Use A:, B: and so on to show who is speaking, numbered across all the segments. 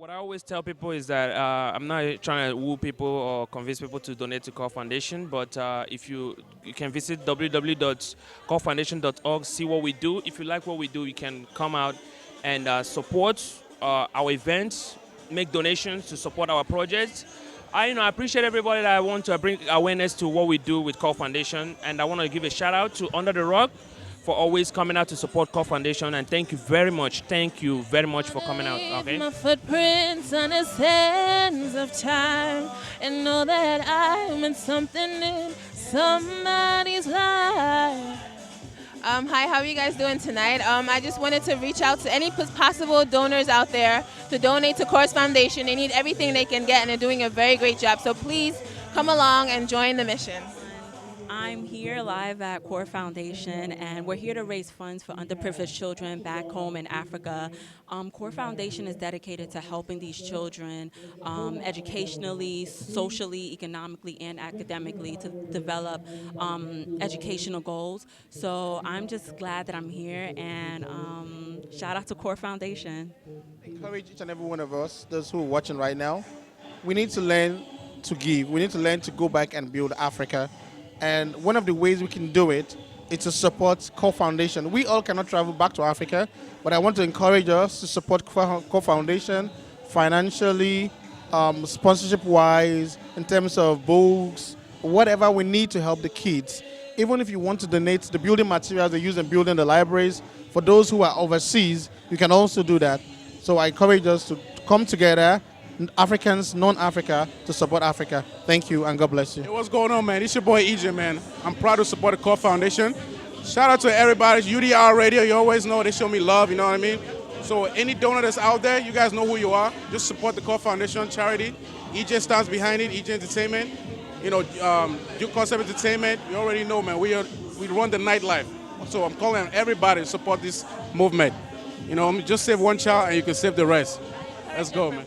A: what I always tell people is that I'm not trying to woo people or convince people to donate to Kor Foundation, but if you can visit www.korfoundation.org, see what we do. If you like what we do, you can come out and support our events, make donations to support our projects. I appreciate everybody that I want to bring awareness to what we do with Kor Foundation, and I want to give a shout out to Under the Rock for always coming out to support Kor Foundation, and thank you very much. Thank you very much for coming out. Okay.
B: My footprints on the sands of time, and know that I'm in something in somebody's life. Hi, how are you guys doing tonight? I just wanted to reach out to any possible donors out there to donate to Kor Foundation. They need everything they can get, and they're doing a very great job. So please come along and join the mission.
C: I'm here live at Kor Foundation, and we're here to raise funds for underprivileged children back home in Africa. Kor Foundation is dedicated to helping these children educationally, socially, economically, and academically to develop educational goals. So I'm just glad that I'm here, and shout out to Kor Foundation.
D: Encourage each and every one of us, those who are watching right now, we need to learn to give. We need to learn to go back and build Africa. And one of the ways we can do it is to support Kor Foundation. We all cannot travel back to Africa, but I want to encourage us to support Kor Foundation financially, sponsorship-wise, in terms of books, whatever we need to help the kids. Even if you want to donate the building materials they use in building the libraries, for those who are overseas, you can also do that. So I encourage us to come together, Africans, non-Africa, to support Africa. Thank you, and God bless you.
E: Hey, what's going on, man? It's your boy EJ, man. I'm proud to support the Kor Foundation. Shout out to everybody. UDR Radio, you always know they show me love, you know what I mean? So any donor that's out there, you guys know who you are. Just support the Kor Foundation charity. EJ stands behind it, EJ Entertainment. You know, Duke Concept Entertainment, you already know, man. We run the nightlife. So I'm calling on everybody to support this movement. You know, just save one child and you can save the rest. Let's go, man.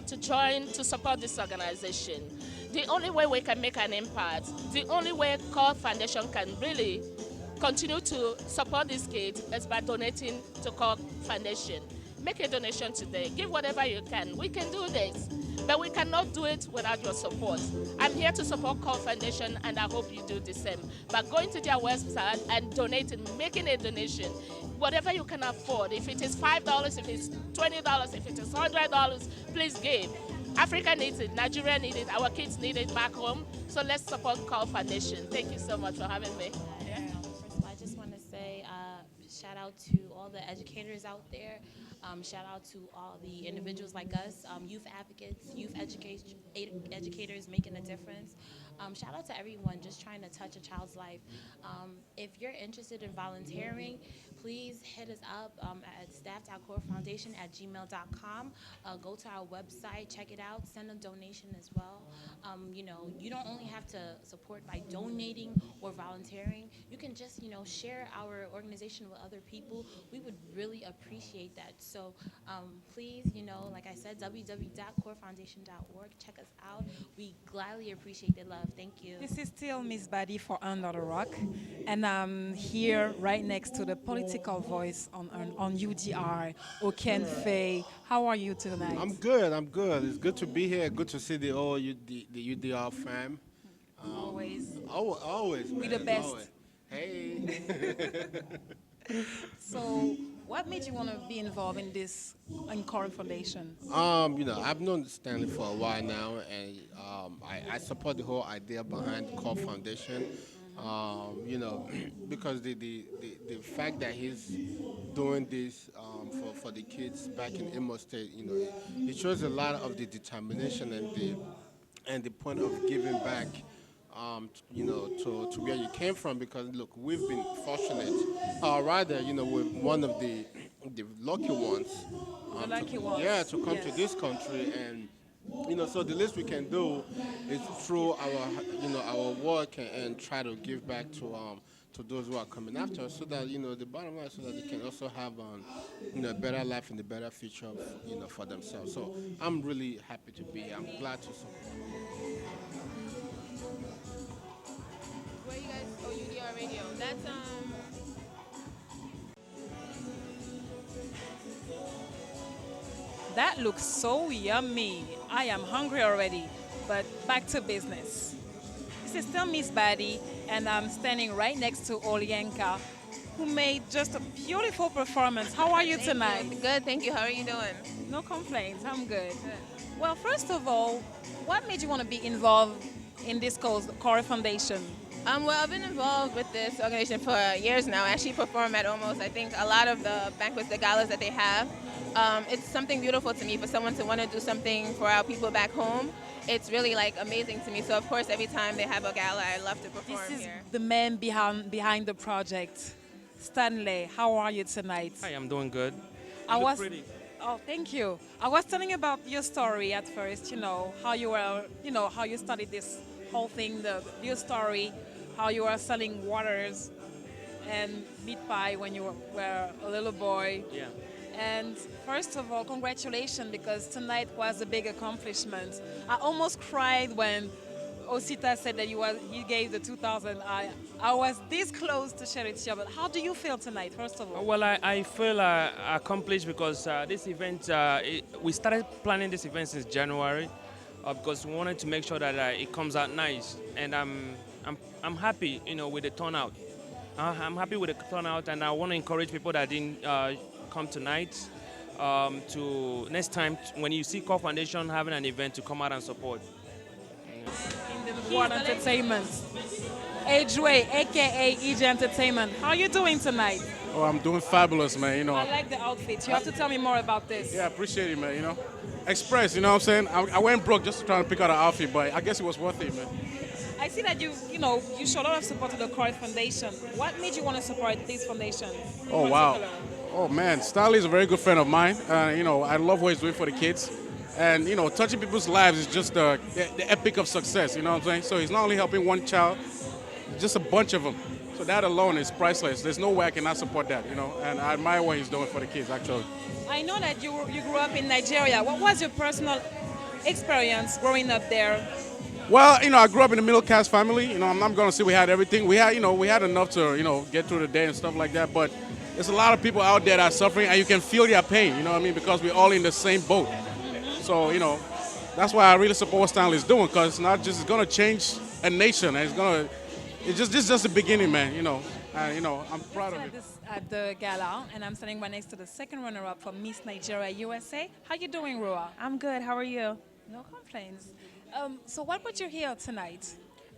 F: To join to support this organization. The only way we can make an impact, the only way Kor Foundation can really continue to support these kids is by donating to Kor Foundation. Make a donation today. Give whatever you can. We can do this, but we cannot do it without your support. I'm here to support Kor Foundation, and I hope you do the same. By going to their website and donating, making a donation, whatever you can afford. If it is $5, if it's $20, if it is $100, please give. Africa needs it, Nigeria needs it, our kids need it back home. So let's support Kor Foundation. Thank you so much for having me.
B: First of all, I just want to say shout out to all the educators out there. Shout out to all the individuals like us, youth advocates, youth educators making a difference. Shout out to everyone just trying to touch a child's life. If you're interested in volunteering, please hit us up at staff.korfoundation@gmail.com. Go to our website, check it out, send a donation as well. You know, you don't only have to support by donating or volunteering. You can just, you know, share our organization with other people. We would really appreciate that. So please, you know, like I said, www.korfoundation.org. Check us out. We gladly appreciate the love. Thank you.
G: This is still Miss Buddy for Under the Rock, and I'm here right next to the political voice on UDR, Oken Faye. How are you tonight?
H: I'm good. It's good to be here. Good to see the UDR fam.
G: Always.
H: Always.
G: We the best.
H: Always. Hey.
G: So, what made you want to be involved in this Kor Foundation?
H: You know, I've known Stanley for a while now, and I support the whole idea behind Kor Foundation. You know, because the fact that he's doing this for the kids back in Imo State, you know, it shows a lot of the determination and the point of giving back. You know, to where you came from, because look, we've been fortunate, rather, you know, we're one of the lucky ones. To come to this country, and you know, so the least we can do is through our work and try to give back to those who are coming after us, so that, you know, the bottom line, so that they can also have you know, a better life and a better future, you know, for themselves. So I'm really happy to be here. I'm glad to support.
B: Where you guys? Oh, UDR Radio. That's
G: that looks so yummy. I am hungry already. But back to business. This is still Miss Buddy, and I'm standing right next to Olienka, who made just a beautiful performance. How are you tonight?
B: Good, thank you. How are you doing?
G: No complaints. I'm good. Well, first of all, what made you want to be involved in this Kor Foundation?
B: Well, I've been involved with this organization for years now. I actually perform at almost, I think, a lot of the banquets, the galas that they have. It's something beautiful to me for someone to want to do something for our people back home. It's really like amazing to me. So of course, every time they have a gala, I love to perform
G: This is
B: here.
G: the man behind the project. Stanley, how are you tonight?
A: Hi, I'm doing good.
G: I
A: You look
G: was.
A: pretty.
G: Oh, thank you. I was telling about your story at first. How you were, how you started this whole thing, your story, how you were selling waters and meat pie when you were a little boy.
A: Yeah.
G: And first of all, congratulations, because tonight was a big accomplishment. I almost cried when Osita said that you gave the 2,000. I was this close to share it here, but how do you feel tonight, first of all?
A: Well, I feel accomplished because this event, we started planning this event since January because we wanted to make sure that it comes out nice. And I'm happy, with the turnout. I'm happy with the turnout, and I want to encourage people that didn't come tonight to next time when you see Kor Foundation having an event to come out and support.
G: In the One Entertainment. Edgeway, aka EJ Entertainment. How are you doing tonight?
E: Oh, I'm doing fabulous, man.
G: I like the outfit. You have to tell me more about this.
E: Yeah, I appreciate it, man. Express, you know what I'm saying? I went broke just trying to pick out an outfit, but I guess it was worth it, man.
G: I see that you show a lot of support to the Kor Foundation. What made you want to support this foundation?
E: Oh, wow. Oh, man, Stanley is a very good friend of mine. I love what he's doing for the kids. And, touching people's lives is just the epic of success, you know what I'm saying? So he's not only helping one child, just a bunch of them. So that alone is priceless. There's no way I cannot support that, and I admire what he's doing for the kids, actually.
G: I know that you grew up in Nigeria. What was your personal experience growing up there?
E: Well, I grew up in a middle-class family. I'm not going to say we had everything. We had enough to, get through the day and stuff like that. But there's a lot of people out there that are suffering, and you can feel their pain, you know what I mean? Because we're all in the same boat. So, that's why I really support what Stanley's doing, because it's going to change a nation. And it's just the beginning, man, And, I'm proud of it.
G: At the gala, and I'm standing right next to the second runner-up for Miss Nigeria USA. How you doing, Roa?
I: I'm good. How are you?
G: No complaints. So what brought you here tonight?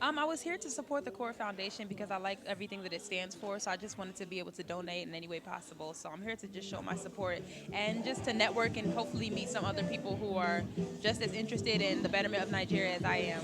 I: I was here to support the Kor Foundation because I like everything that it stands for, so I just wanted to be able to donate in any way possible. So I'm here to just show my support and just to network and hopefully meet some other people who are just as interested in the betterment of Nigeria as I am.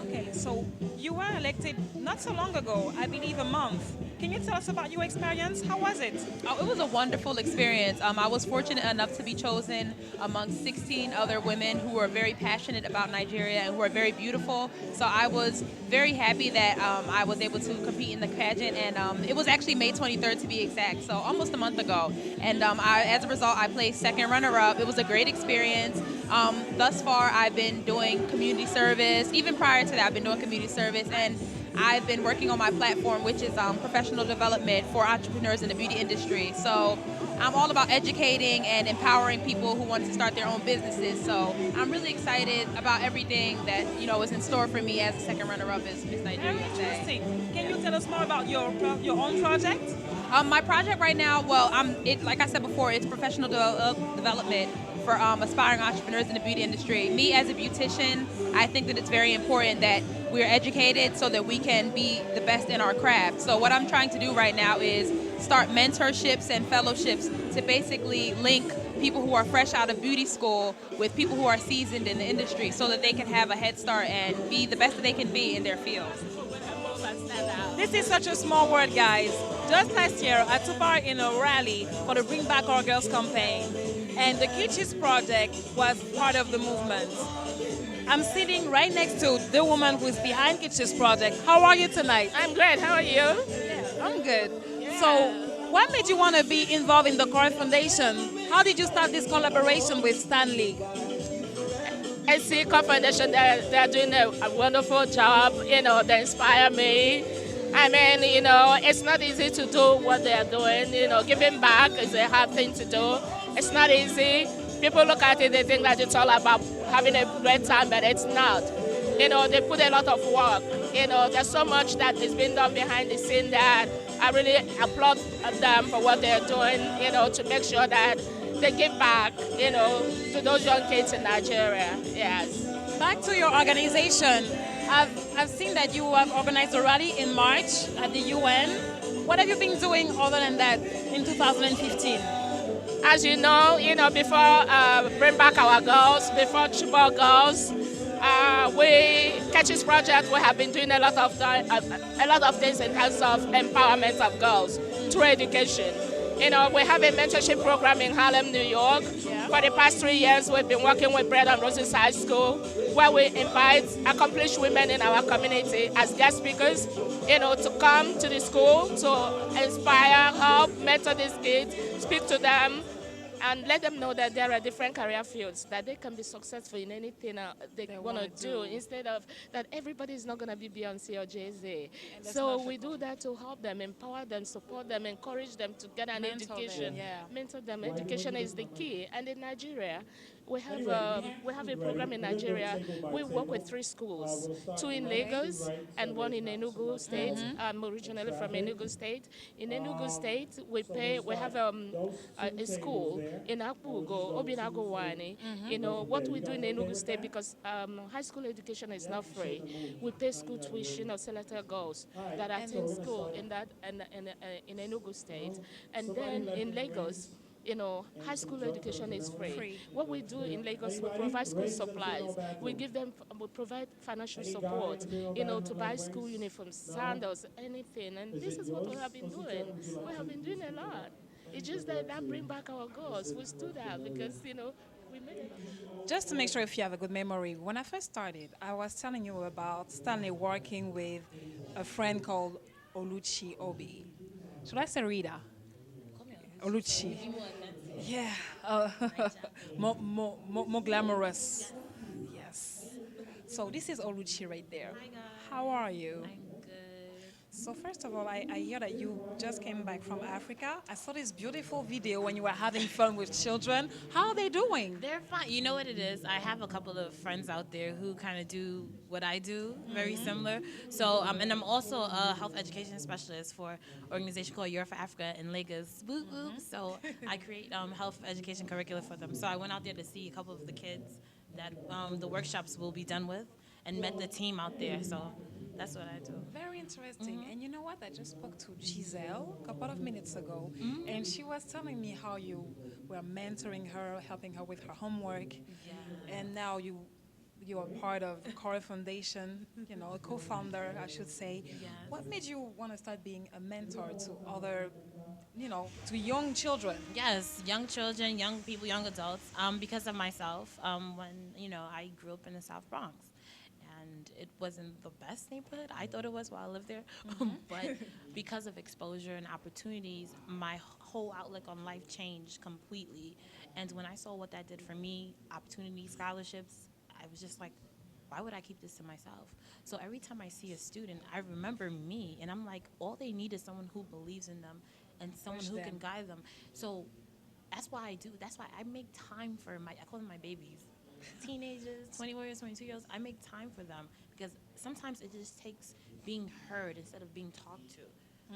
G: Okay, so you were elected not so long ago, I believe a month. Can you tell us about your experience? How was it?
I: Oh, it was a wonderful experience. I was fortunate enough to be chosen among 16 other women who are very passionate about Nigeria and who are very beautiful. So I was very happy that I was able to compete in the pageant, and it was actually May 23rd to be exact, so almost a month ago. And as a result, I placed second runner-up. It was a great experience. Thus far, I've been doing community service. Even prior to that, I've been doing community service, and I've been working on my platform, which is professional development for entrepreneurs in the beauty industry. So I'm all about educating and empowering people who want to start their own businesses. So I'm really excited about everything that is in store for me as a second runner-up as Miss Nigeria.
G: Very interesting. Can you tell us more about your own project?
I: My project right now, like I said before, it's professional development for aspiring entrepreneurs in the beauty industry. Me as a beautician, I think that it's very important that we're educated so that we can be the best in our craft. So what I'm trying to do right now is start mentorships and fellowships to basically link people who are fresh out of beauty school with people who are seasoned in the industry so that they can have a head start and be the best that they can be in their fields.
G: This is such a small world, guys. Just last year, I took part in a rally for the Bring Back Our Girls campaign, and the Kitschis project was part of the movement. I'm sitting right next to the woman who's behind Kitschis project. How are you tonight?
F: I'm great. How are you?
G: Yeah, I'm good. Yeah. So, what made you want to be involved in the Kor Foundation? How did you start this collaboration with Stanley?
F: I see Kor Foundation, they're doing a wonderful job, they inspire me. I mean, it's not easy to do what they are doing, giving back is a hard thing to do. It's not easy, People look at it, they think that it's all about having a great time, but it's not. They put a lot of work. There's so much that is being done behind the scene that I really applaud them for what they're doing, to make sure that they give back, to those young kids in Nigeria. Yes.
G: Back to your organization. I've seen that you have organized a rally in March at the UN. What have you been doing other than that in 2015?
F: As you know, before Bring Back Our Girls, before Chibok Girls, Catches Project, we have been doing a lot of things in terms of empowerment of girls through education. We have a mentorship program in Harlem, New York. Yeah. For the past 3 years, we've been working with Bread and Roses High School, where we invite accomplished women in our community as guest speakers, to come to the school to inspire, help, mentor these kids, speak to them, and let them know that there are different career fields, that they can be successful in anything they want to do, instead of that everybody is not going to be Beyonce or Jay-Z. So we do that to help them, empower them, support them, encourage them to get an education. Mentor them. Education is the key. And in Nigeria, we have a program in Nigeria. We work with 3 schools, 2 in Lagos and 1 in Enugu State. I'm originally from Enugu State. In Enugu State, we have a school in Akpugo, Obinago Wani. What we do in Enugu State, because high school education is not free, we pay school tuition of selected girls that attend school in Enugu State. And then in Lagos, high school education is free. What we do in Lagos, we provide school supplies. We provide financial support, to buy school uniforms, sandals, anything. And this is what we have been doing. We have been doing a lot. It's just that Bring Back Our Girls. We stood out because, we made it.
G: Just to make sure if you have a good memory, when I first started, I was telling you about Stanley working with a friend called Oluchi Obi. Should I say Rita? Oluchi. Yeah. More glamorous. Yes. So this is Oluchi right there.
J: Hi guys.
G: How are you?
J: I'm good.
G: So first of all, I hear that you just came back from Africa. I saw this beautiful video when you were having fun with children. How are they doing?
J: They're fine. You know what it is? I have a couple of friends out there who kind of do what I do, very similar. So, and I'm also a health education specialist for an organization called Europe for Africa in Lagos. Whoop, whoop. So I create health education curricula for them. So I went out there to see a couple of the kids that the workshops will be done with and met the team out there. So that's what I do.
G: Very interesting. And you know what? I just spoke to Giselle a couple of minutes ago, and she was telling me how you were mentoring her, helping her with her homework, and now you are part of Kor Foundation, a co-founder, I should say.
J: Yes.
G: What made you want to start being a mentor to other, to young children?
J: Yes, young children, young people, young adults. Because of myself, when I grew up in the South Bronx. And it wasn't the best neighborhood. I thought it was while I lived there. But because of exposure and opportunities, my whole outlook on life changed completely. And when I saw what that did for me, opportunities, scholarships, I was just like, why would I keep this to myself? So every time I see a student, I remember me. And I'm like, all they need is someone who believes in them and someone who can guide them. So that's why I do. That's why I make time for I call them my babies. Teenagers, 21-year-olds, 22-year-olds, I make time for them because sometimes it just takes being heard instead of being talked to.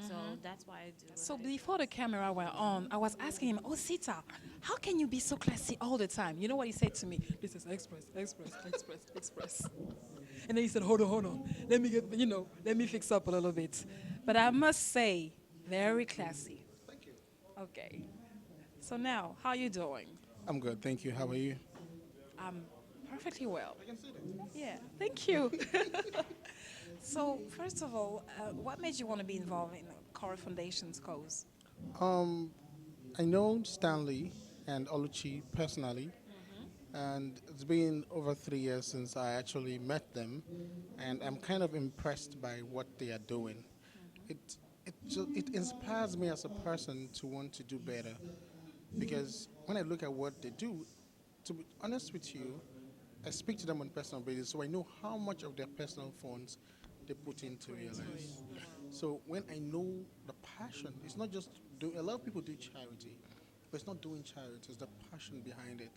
J: So that's why I do it.
G: So before the camera were on, I was asking him, oh, Sita, how can you be so classy all the time? You know what he said to me? This is express, express, express, express. And then he said, hold on. Let me fix up a little bit. But I must say, very classy.
D: Thank you.
G: Okay. So now, how are you doing?
D: I'm good, thank you. How are you?
G: I'm perfectly well.
D: I can see that.
G: Yeah, thank you. So, first of all, what made you want to be involved in Kor Foundation's cause?
D: I know Stanley and Oluchi personally, and it's been over 3 years since I actually met them, and I'm kind of impressed by what they are doing. It inspires me as a person to want to do better, because when I look at what they do, to be honest with you, I speak to them on a personal basis, so I know how much of their personal funds they put into realize. So when I know the passion, it's not just a lot of people do charity, but it's not doing charity, it's the passion behind it.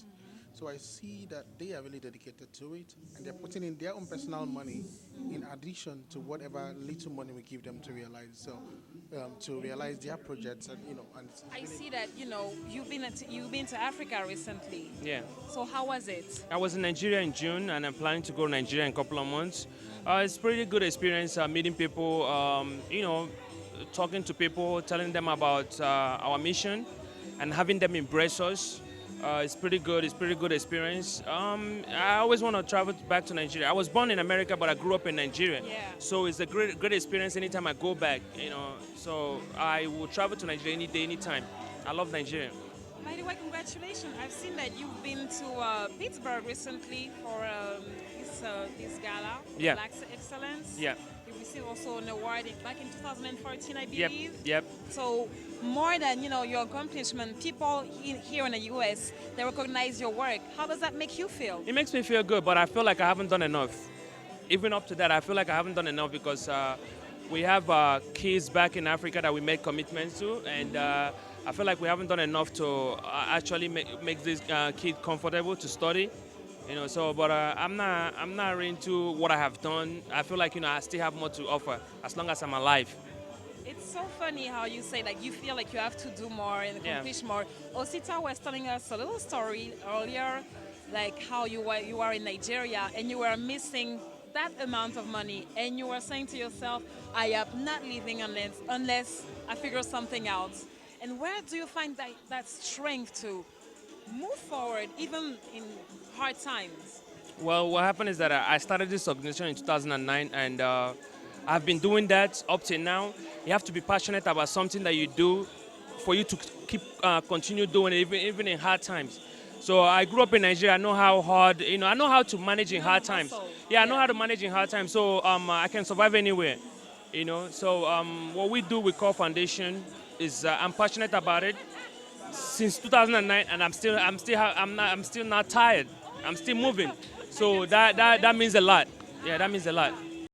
D: So I see that they are really dedicated to it, and they're putting in their own personal money in addition to whatever little money we give them to realize. So to realize their projects, and and it's
G: I
D: really
G: see that you've been to Africa recently.
A: Yeah.
G: So how was it?
A: I was in Nigeria in June, and I'm planning to go to Nigeria in a couple of months. It's pretty good experience meeting people, talking to people, telling them about our mission, and having them embrace us. It's pretty good. It's pretty good experience. I always want to travel back to Nigeria. I was born in America, but I grew up in Nigeria.
G: Yeah.
A: So it's a great experience anytime I go back. So I will travel to Nigeria any day, anytime. I love Nigeria.
G: By the way, congratulations. I've seen that you've been to Pittsburgh recently for this gala,
A: Yeah.
G: Black Excellence.
A: Yeah.
G: You received also an award back in 2014, I
A: Yep.
G: believe.
A: Yep.
G: So more than your accomplishment, people here in the U.S. they recognize your work. How does that make you feel?
A: It makes me feel good, but I feel like I haven't done enough. Even up to that, I feel like I haven't done enough because we have kids back in Africa that we made commitments to, and I feel like we haven't done enough to actually make this kid comfortable to study. But I'm not really into what I have done. I feel like I still have more to offer as long as I'm alive.
G: It's so funny how you say like you feel like you have to do more and
A: Yeah.
G: accomplish more. Osita was telling us a little story earlier, like how you are in Nigeria and you were missing that amount of money, and you were saying to yourself, I am not leaving unless I figure something out. And where do you find that strength to move forward even in hard times?
A: Well, what happened is that I started this organization in 2009, and I've been doing that up till now. You have to be passionate about something that you do for you to continue doing it, even in hard times. So I grew up in Nigeria. I know how hard, I know how to manage in hard times.
G: hustle.
A: Yeah, I know how to manage in hard times. So I can survive anywhere, So what we do with Kor Foundation is I'm passionate about it since 2009, and I'm still not tired. I'm still moving. So that means a lot. Yeah, that means a lot.